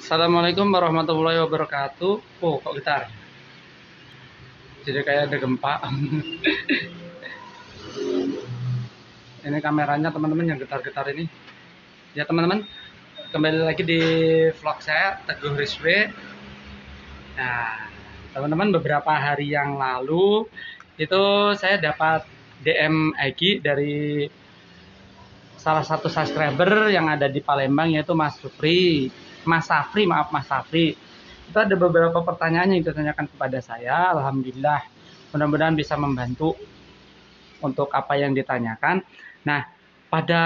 Assalamualaikum warahmatullahi wabarakatuh. Oh, kok gitar? Jadi kayak ada gempa. Ini kameranya teman-teman yang getar-getar ini. Ya teman-teman, kembali lagi di vlog saya Teguh Rizwe. Nah, teman-teman beberapa hari yang lalu itu saya dapat DM IG dari salah satu subscriber yang ada di Palembang, yaitu Mas Safri. Mas Safri. Itu ada beberapa pertanyaan yang ditanyakan kepada saya. Alhamdulillah, mudah-mudahan bisa membantu untuk apa yang ditanyakan. Nah, pada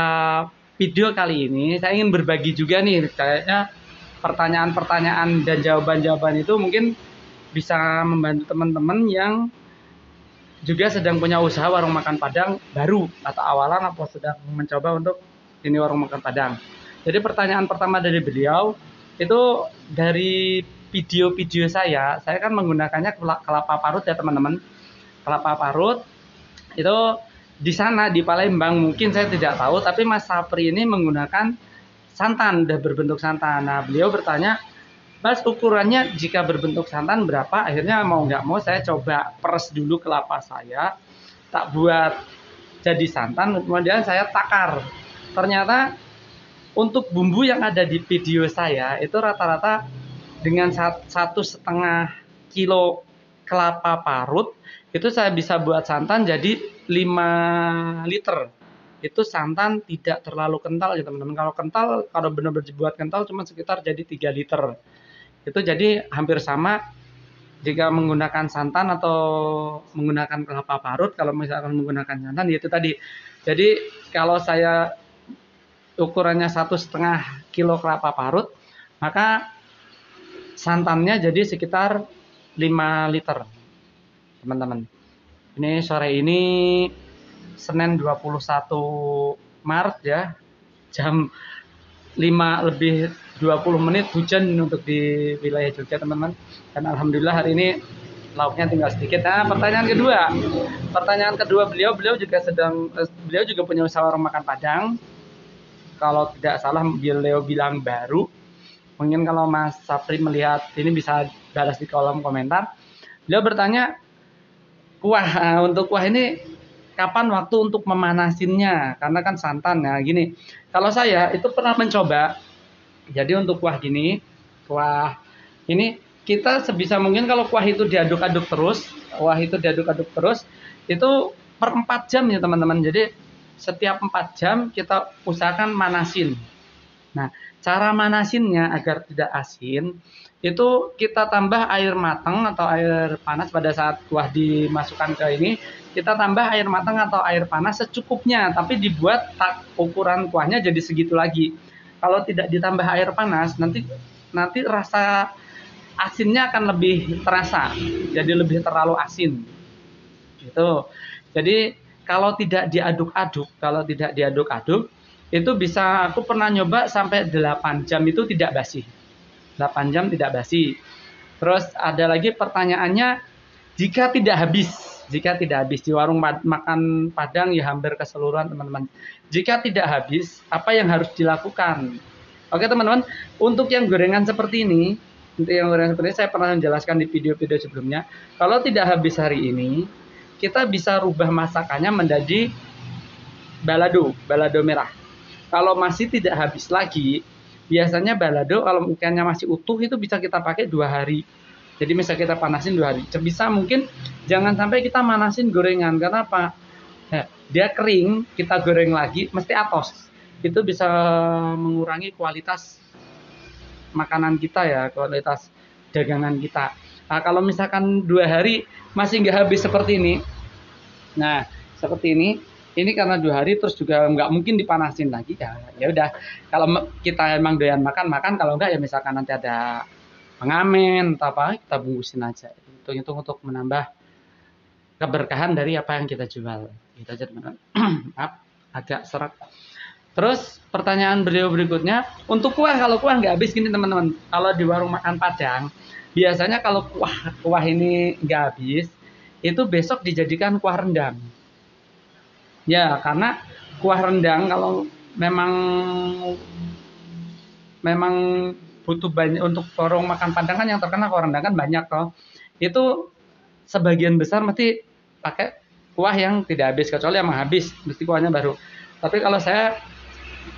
video kali ini saya ingin berbagi juga nih, kayaknya pertanyaan-pertanyaan dan jawaban-jawaban itu mungkin bisa membantu teman-teman yang juga sedang punya usaha warung makan Padang baru atau awalan atau sedang mencoba untuk ini warung makan Padang. Jadi pertanyaan pertama dari beliau itu dari video-video saya kan menggunakannya kelapa parut ya teman-teman. Kelapa parut itu di sana di Palembang mungkin saya tidak tahu, tapi Mas Sapri ini menggunakan santan, udah berbentuk santan. Nah, beliau bertanya, Mas, ukurannya jika berbentuk santan berapa? Akhirnya mau nggak mau saya coba peres dulu kelapa saya, tak buat jadi santan, kemudian saya takar. Ternyata untuk bumbu yang ada di video saya itu rata-rata dengan 1,5 kilo kelapa parut itu saya bisa buat santan jadi 5 liter. Itu santan tidak terlalu kental ya teman-teman. Kalau kental, kalau benar-benar dibuat kental cuma sekitar jadi 3 liter. Itu jadi hampir sama jika menggunakan santan atau menggunakan kelapa parut. Kalau misalkan menggunakan santan ya itu tadi. Jadi kalau saya ukurannya 1,5 kilo kelapa parut, maka santannya jadi sekitar 5 liter teman-teman. Ini sore ini Senin 21 Maret ya, jam 5 lebih 20 menit hujan untuk di wilayah Jogja teman-teman. Dan alhamdulillah hari ini lauknya tinggal sedikit. Nah, pertanyaan kedua beliau juga punya usaha warung makan Padang. Kalau tidak salah beliau bilang baru. Mungkin kalau Mas Sapri melihat ini bisa balas di kolom komentar. Beliau bertanya, untuk kuah ini kapan waktu untuk memanasinnya? Karena kan santan ya gini. Kalau saya itu pernah mencoba. Jadi untuk kuah ini kita sebisa mungkin kalau kuah itu diaduk-aduk terus, itu per 4 jam ya teman-teman. Jadi setiap 4 jam kita usahakan manasin. Nah, cara manasinnya agar tidak asin, itu kita tambah air matang atau air panas pada saat kuah dimasukkan ke ini, kita tambah air matang atau air panas secukupnya, tapi dibuat ukuran kuahnya jadi segitu lagi. Kalau tidak ditambah air panas, nanti rasa asinnya akan lebih terasa, jadi lebih terlalu asin. Gitu. Jadi kalau tidak diaduk-aduk, itu bisa aku pernah nyoba sampai 8 jam itu tidak basi. 8 jam tidak basi. Terus ada lagi pertanyaannya, jika tidak habis di warung makan Padang ya hampir keseluruhan teman-teman. Jika tidak habis, apa yang harus dilakukan? Oke teman-teman, untuk yang gorengan seperti ini, saya pernah menjelaskan di video-video sebelumnya. Kalau tidak habis hari ini, kita bisa rubah masakannya menjadi balado merah. Kalau masih tidak habis lagi, biasanya balado kalau ikannya masih utuh itu bisa kita pakai 2 hari. Jadi misal kita panasin 2 hari. Sebisa mungkin jangan sampai kita manasin gorengan. Karena apa? Dia kering, kita goreng lagi, mesti atos. Itu bisa mengurangi kualitas makanan kita ya, kualitas dagangan kita. Nah, kalau misalkan 2 hari masih nggak habis seperti ini, nah seperti ini karena 2 hari terus juga nggak mungkin dipanasin lagi ya udah. Kalau kita emang doyan makan, kalau enggak ya misalkan nanti ada pengamen atau apa kita bungkusin aja. Itu untuk menambah keberkahan dari apa yang kita jual. Gitu aja teman-teman. Maaf agak serak. Terus pertanyaan beliau berikutnya, untuk kalau kuah nggak habis gini teman-teman. Kalau di warung makan Padang, biasanya kalau kuah ini nggak habis, itu besok dijadikan kuah rendang. Ya, karena kuah rendang kalau memang butuh banyak untuk warung makan Padang kan yang terkenal orang Padang kan banyak toh. Itu sebagian besar mesti pakai kuah yang tidak habis, kecuali emang habis mesti kuahnya baru. Tapi kalau saya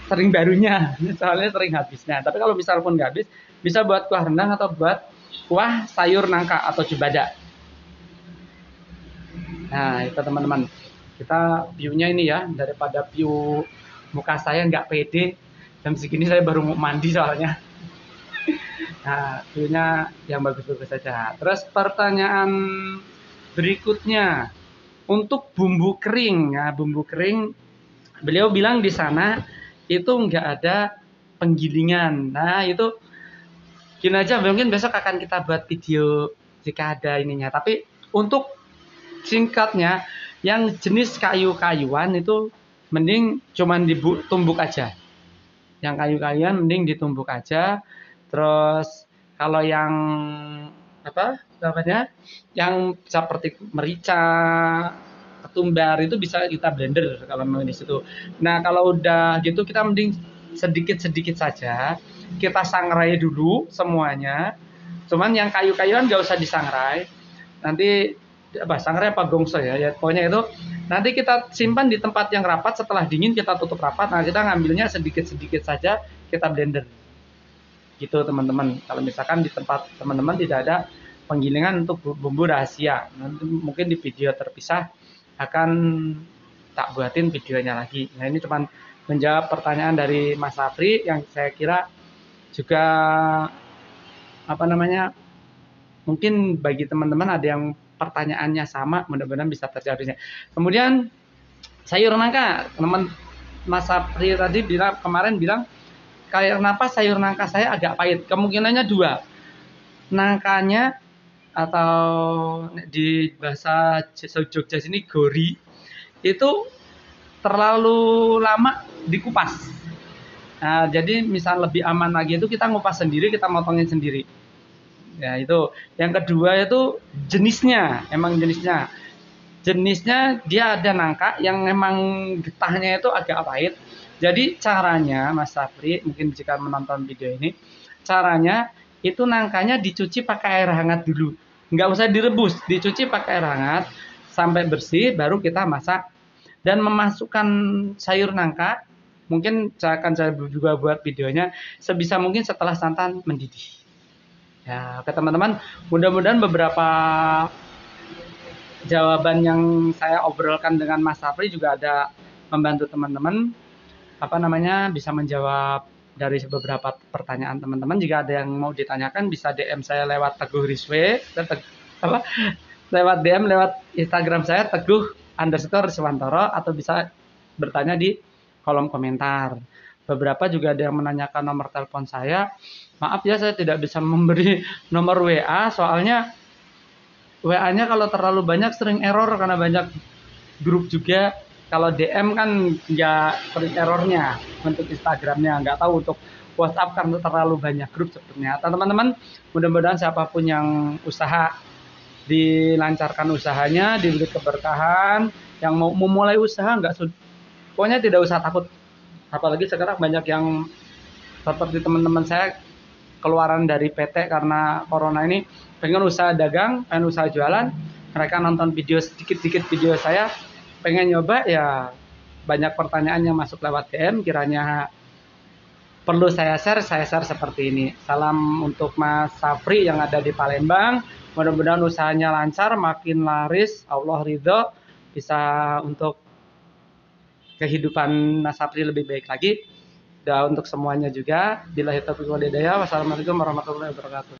sering barunya, soalnya sering habisnya. Tapi kalau misal pun nggak habis, bisa buat kuah rendang atau buat kuah sayur nangka atau cubada. Nah itu teman-teman, kita view-nya ini ya, daripada view muka saya nggak pede, jam segini saya baru mau mandi soalnya. Nah view-nya yang bagus-bagus saja. Terus pertanyaan berikutnya, untuk bumbu kering, ya bumbu kering, beliau bilang di sana itu nggak ada penggilingan. Nah itu gini aja, mungkin besok akan kita buat video jika ada ininya. Tapi untuk singkatnya, yang jenis kayu-kayuan itu mending cuman ditumbuk aja. Yang kayu-kayuan mending ditumbuk aja. Terus kalau yang apa namanya, yang seperti merica, ketumbar itu bisa kita blender kalau mau di situ. Nah kalau udah gitu kita mending sedikit-sedikit saja kita sangrai dulu semuanya. Cuman yang kayu-kayuan nggak usah disangrai. Nanti apa sangrai apa gongso ya, pokoknya itu nanti kita simpan di tempat yang rapat, setelah dingin kita tutup rapat. Nah kita ngambilnya sedikit-sedikit saja kita blender gitu teman-teman. Kalau misalkan di tempat teman-teman tidak ada penggilingan untuk bumbu rahasia, nanti mungkin di video terpisah akan tak buatin videonya lagi. Nah ini cuma menjawab pertanyaan dari Mas Afri yang saya kira juga apa namanya, mungkin bagi teman-teman ada yang pertanyaannya sama, mudah-mudahan bisa terjawab. Kemudian sayur nangka, teman Mas Afri tadi kemarin bilang kayak kenapa sayur nangka saya agak pahit. Kemungkinannya dua, nangkanya atau di bahasa Jogja sini gori itu terlalu lama dikupas. Nah, jadi misal lebih aman lagi itu kita ngupas sendiri, kita motongin sendiri. Ya itu. Yang kedua itu jenisnya, emang jenisnya. Jenisnya dia ada nangka yang memang getahnya itu agak pahit. Jadi caranya Mas Safri, mungkin jika menonton video ini, caranya itu nangkanya dicuci pakai air hangat dulu. Nggak usah direbus, dicuci pakai air hangat sampai bersih, baru kita masak. Dan memasukkan sayur nangka, mungkin saya juga buat videonya, sebisa mungkin setelah santan mendidih. Ya, oke teman-teman, mudah-mudahan beberapa jawaban yang saya obrolkan dengan Mas Safri juga ada membantu teman-teman apa namanya bisa menjawab dari beberapa pertanyaan teman-teman. Jika ada yang mau ditanyakan bisa DM saya lewat Teguh Rizwe, lewat DM lewat Instagram saya Teguh_Riswantoro, atau bisa bertanya di kolom komentar. Beberapa juga ada yang menanyakan nomor telepon saya. Maaf ya saya tidak bisa memberi nomor WA, soalnya WA-nya kalau terlalu banyak sering error karena banyak grup juga. Kalau DM kan nggak sering errornya, untuk Instagramnya nggak tahu, untuk WhatsApp kan terlalu banyak grup sebenarnya. Teman-teman, mudah-mudahan siapapun yang usaha dilancarkan usahanya, diberi keberkahan. Yang mau memulai usaha pokoknya tidak usah takut. Apalagi sekarang banyak yang seperti teman-teman saya keluaran dari PT karena corona ini, pengen usaha dagang, pengen usaha jualan. Mereka nonton video sedikit-sedikit video saya, pengen nyoba, ya banyak pertanyaan yang masuk lewat DM, kiranya perlu saya share seperti ini. Salam untuk Mas Safri yang ada di Palembang, mudah-mudahan usahanya lancar, makin laris, Allah ridho, bisa untuk kehidupan Mas Safri lebih baik lagi. Dan untuk semuanya juga, billahi taufiq wal hidayah. Wassalamualaikum warahmatullahi wabarakatuh.